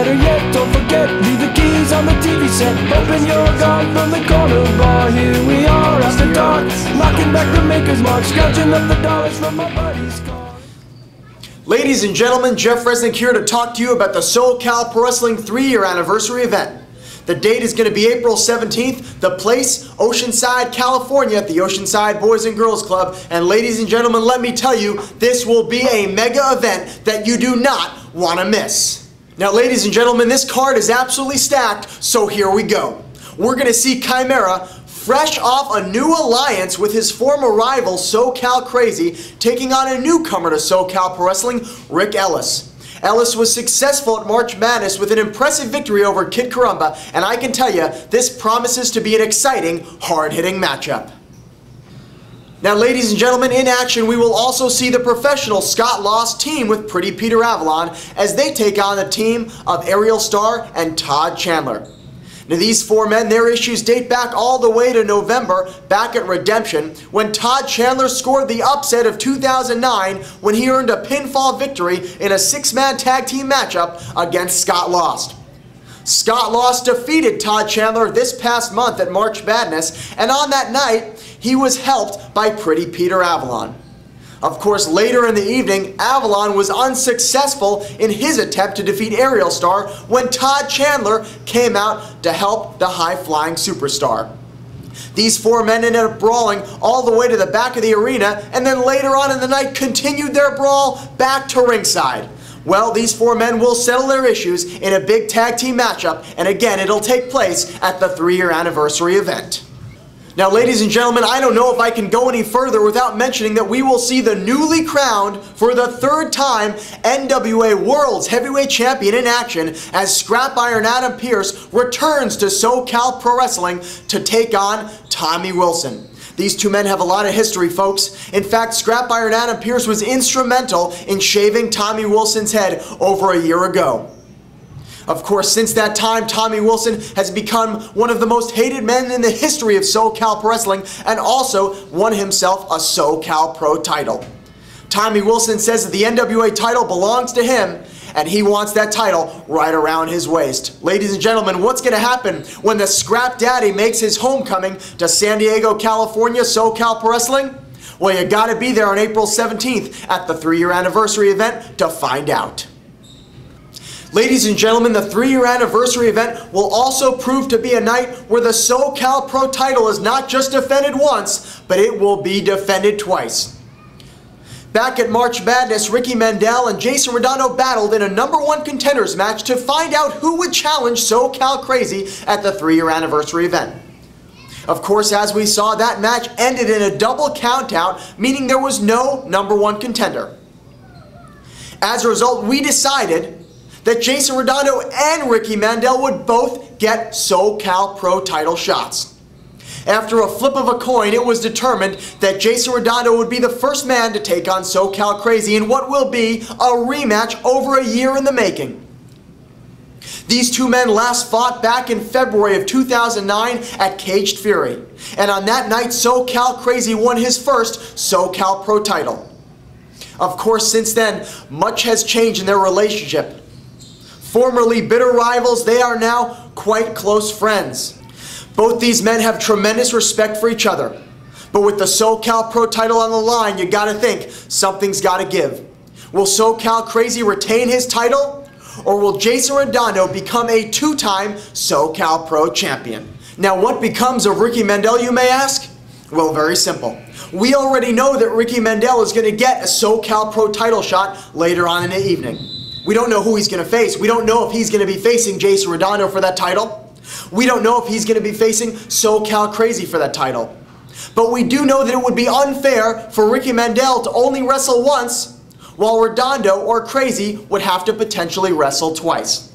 better yet, don't forget, leave the keys on the TV set. Open your guard from the corner bar. Here we are after dark, locking back the maker's mark, scratching up the dollars from my buddy's car. Ladies and gentlemen, Jeff Resnick here to talk to you about the SoCal Pro Wrestling 3-year anniversary event. The date is going to be April 17th. The place, Oceanside, California at the Oceanside Boys and Girls Club. And ladies and gentlemen, let me tell you, this will be a mega event that you do not want to miss. Now, ladies and gentlemen, this card is absolutely stacked, so here we go. We're going to see Chimera, fresh off a new alliance with his former rival, SoCal Crazy, taking on a newcomer to SoCal Pro Wrestling, Rick Ellis. Ellis was successful at March Madness with an impressive victory over Kid Caramba, and I can tell you, this promises to be an exciting, hard-hitting matchup. Now, ladies and gentlemen, in action, we will also see the professional Scott Lost team with Pretty Peter Avalon as they take on the team of Ariel Starr and Todd Chandler. Now, these four men, their issues date back all the way to November, back at Redemption, when Todd Chandler scored the upset of 2009 when he earned a pinfall victory in a 6-man tag team matchup against Scott Lost. Scott Lost defeated Todd Chandler this past month at March Madness, and on that night, he was helped by Pretty Peter Avalon. Of course, later in the evening, Avalon was unsuccessful in his attempt to defeat Ariel Starr when Todd Chandler came out to help the high-flying superstar. These four men ended up brawling all the way to the back of the arena, and then later on in the night continued their brawl back to ringside. Well, these four men will settle their issues in a big tag team matchup, and again, it'll take place at the 3-year anniversary event. Now, ladies and gentlemen, I don't know if I can go any further without mentioning that we will see the newly crowned, for the 3rd time, NWA World's Heavyweight Champion in action as Scrap Iron Adam Pearce returns to SoCal Pro Wrestling to take on Tommy Wilson. These two men have a lot of history, folks. In fact, Scrap Iron Adam Pearce was instrumental in shaving Tommy Wilson's head over a year ago. Of course, since that time, Tommy Wilson has become one of the most hated men in the history of SoCal Pro Wrestling and also won himself a SoCal Pro title. Tommy Wilson says that the NWA title belongs to him and he wants that title right around his waist. Ladies and gentlemen, what's going to happen when the Scrap Daddy makes his homecoming to San Diego, California, SoCal Pro Wrestling? Well, you got to be there on April 17th at the 3-year anniversary event to find out. Ladies and gentlemen, the 3-year anniversary event will also prove to be a night where the SoCal Pro title is not just defended once, but it will be defended twice. Back at March Madness, Ricky Mandel and Jason Redondo battled in a #1 contenders match to find out who would challenge SoCal Crazy at the 3-year anniversary event. Of course, as we saw, that match ended in a double countout, meaning there was no #1 contender. As a result, we decided that Jason Redondo and Ricky Mandel would both get SoCal Pro title shots. After a flip of a coin, it was determined that Jason Redondo would be the first man to take on SoCal Crazy in what will be a rematch over a year in the making. These two men last fought back in February of 2009 at Caged Fury, and on that night, SoCal Crazy won his first SoCal Pro title. Of course, since then, much has changed in their relationship. Formerly bitter rivals, they are now quite close friends. Both these men have tremendous respect for each other. But with the SoCal Pro title on the line, you gotta think, something's gotta give. Will SoCal Crazy retain his title? Or will Jason Redondo become a 2-time SoCal Pro champion? Now, what becomes of Ricky Mandel, you may ask? Well, very simple. We already know that Ricky Mandel is gonna get a SoCal Pro title shot later on in the evening. We don't know who he's going to face. We don't know if he's going to be facing Jason Redondo for that title. We don't know if he's going to be facing SoCal Crazy for that title. But we do know that it would be unfair for Ricky Mandel to only wrestle once, while Redondo or Crazy would have to potentially wrestle twice.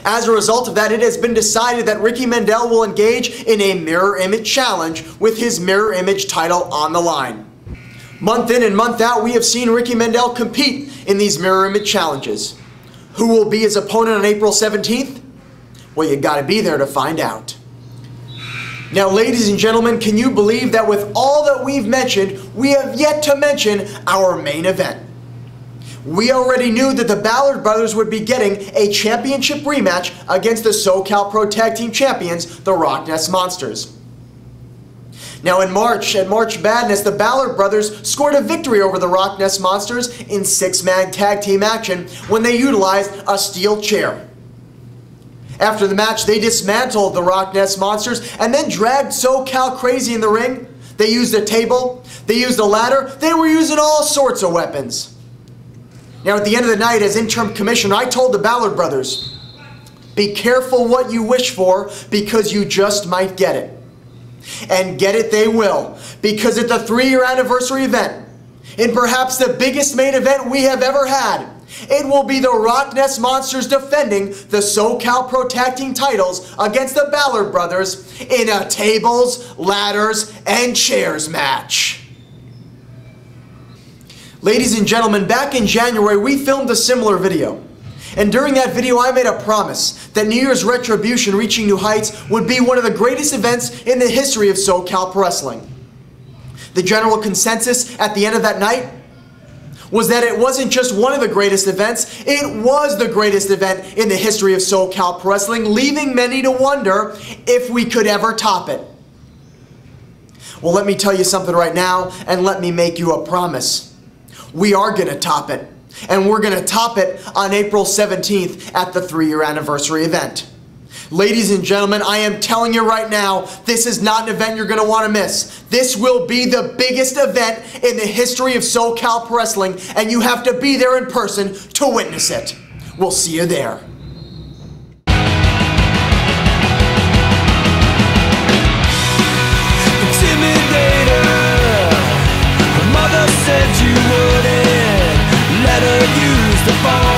As a result of that, it has been decided that Ricky Mandel will engage in a mirror image challenge with his mirror image title on the line. Month in and month out, we have seen Ricky Mandel compete in these mirror image challenges. Who will be his opponent on April 17th? Well, you gotta be there to find out. Now, ladies and gentlemen, can you believe that with all that we've mentioned, we have yet to mention our main event? We already knew that the Ballard brothers would be getting a championship rematch against the SoCal Pro Tag Team Champions, the Rock Ness Monsters. Now in March, at March Madness, the Ballard brothers scored a victory over the Rock Ness Monsters in 6-man tag team action when they utilized a steel chair. After the match, they dismantled the Rock Ness Monsters and then dragged SoCal crazy in the ring. They used a table, they used a ladder, they were using all sorts of weapons. Now at the end of the night, as interim commissioner, I told the Ballard brothers, be careful what you wish for because you just might get it. And get it they will, because at the 3-year anniversary event, in perhaps the biggest main event we have ever had, it will be the Rock Ness Monsters defending the SoCal Pro Tag Team titles against the Ballard brothers in a tables, ladders, and chairs match. Ladies and gentlemen, back in January, we filmed a similar video. And during that video, I made a promise that New Year's Retribution Reaching New Heights would be one of the greatest events in the history of SoCal Pro Wrestling. The general consensus at the end of that night was that it wasn't just one of the greatest events, it was the greatest event in the history of SoCal Pro Wrestling, leaving many to wonder if we could ever top it. Well, let me tell you something right now, and let me make you a promise. We are going to top it. And we're going to top it on April 17th at the 3-year anniversary event. Ladies and gentlemen, I am telling you right now, this is not an event you're going to want to miss. This will be the biggest event in the history of SoCal Pro Wrestling, and you have to be there in person to witness it. We'll see you there. Intimidator, her mother said you wouldn't let her use the phone.